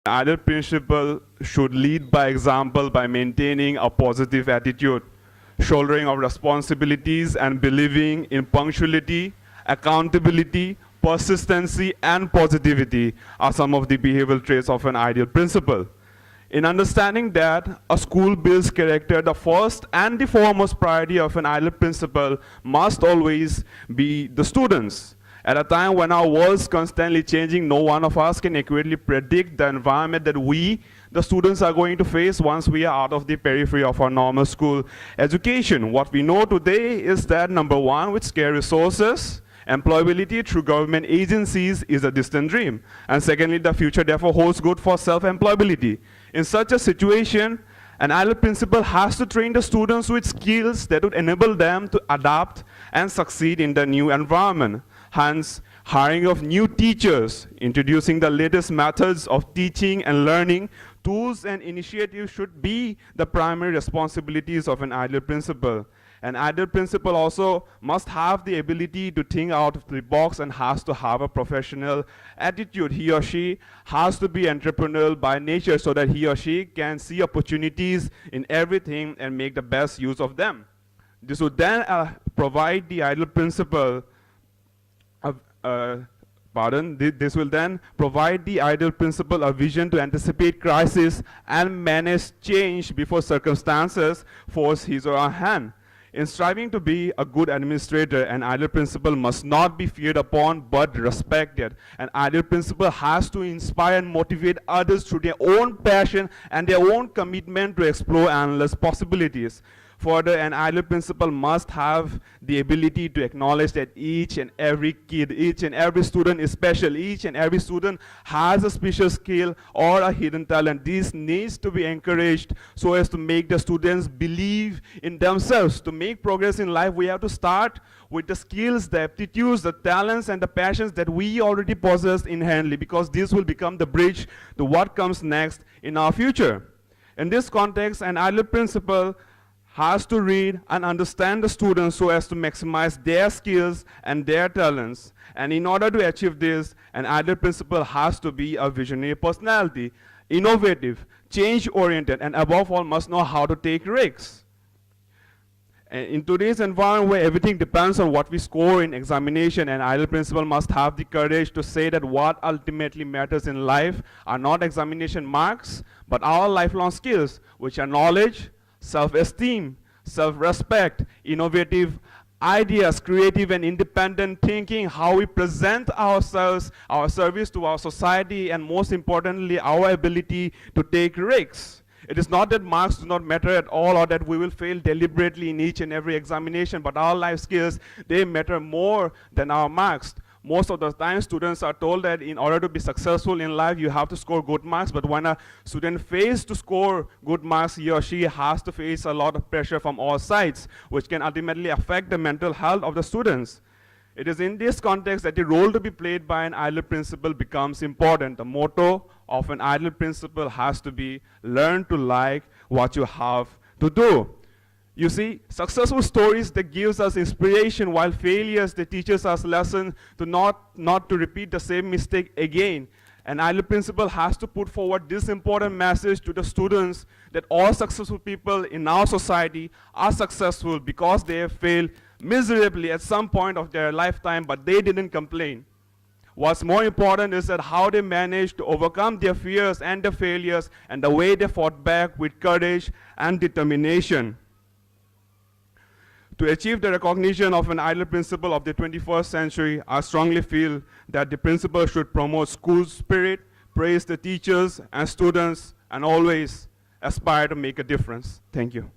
Ideal principal should lead by example by maintaining a positive attitude, shouldering of responsibilities and believing in punctuality, accountability, persistency, and positivity are some of the behavioral traits of an ideal principal. In understanding that a school builds character, the first and the foremost priority of an ideal principal must always be the students. At a time when our world's constantly changing, no one of us can accurately predict the environment that we, the students, are going to face once we are out of the periphery of our normal school education. What we know today is that, number one, with scarce resources, employability through government agencies is a distant dream. And secondly, the future therefore holds good for self-employability. In such a situation, an ideal principal has to train the students with skills that would enable them to adapt and succeed in the new environment. Hence, hiring of new teachers, introducing the latest methods of teaching and learning, tools and initiatives should be the primary responsibilities of an ideal principal. An ideal principal also must have the ability to think out of the box and has to have a professional attitude. He or she has to be entrepreneurial by nature so that he or she can see opportunities in everything and make the best use of them. This would then provide the ideal principal this will then provide the ideal principal a vision to anticipate crisis and manage change before circumstances force his or her hand. In striving to be a good administrator, an ideal principal must not be feared upon but respected. An ideal principal has to inspire and motivate others through their own passion and their own commitment to explore endless possibilities. Further, an ideal principal must have the ability to acknowledge that each and every kid, each and every student is special. Each and every student has a special skill or a hidden talent. This needs to be encouraged so as to make the students believe in themselves. To make progress in life, we have to start with the skills, the aptitudes, the talents, and the passions that we already possess inherently, because this will become the bridge to what comes next in our future. In this context, an ideal principal has to read and understand the students so as to maximize their skills and their talents. And in order to achieve this, an ideal principal has to be a visionary personality, innovative, change-oriented, and above all must know how to take risks. And in today's environment where everything depends on what we score in examination, an ideal principal must have the courage to say that what ultimately matters in life are not examination marks, but our lifelong skills, which are knowledge, self-esteem, self-respect, innovative ideas, creative and independent thinking, how we present ourselves, our service to our society, and most importantly, our ability to take risks. It is not that marks do not matter at all or that we will fail deliberately in each and every examination, but our life skills, they matter more than our marks. Most of the time, students are told that in order to be successful in life, you have to score good marks. But when a student fails to score good marks, he or she has to face a lot of pressure from all sides, which can ultimately affect the mental health of the students. It is in this context that the role to be played by an ideal principal becomes important. The motto of an ideal principal has to be, learn to like what you have to do. You see, successful stories that gives us inspiration, while failures that teaches us lesson to not to repeat the same mistake again. An ideal principal has to put forward this important message to the students that all successful people in our society are successful because they have failed miserably at some point of their lifetime, but they didn't complain. What's more important is that how they managed to overcome their fears and their failures and the way they fought back with courage and determination. To achieve the recognition of an ideal principal of the 21st century, I strongly feel that the principal should promote school spirit, praise the teachers and students, and always aspire to make a difference. Thank you.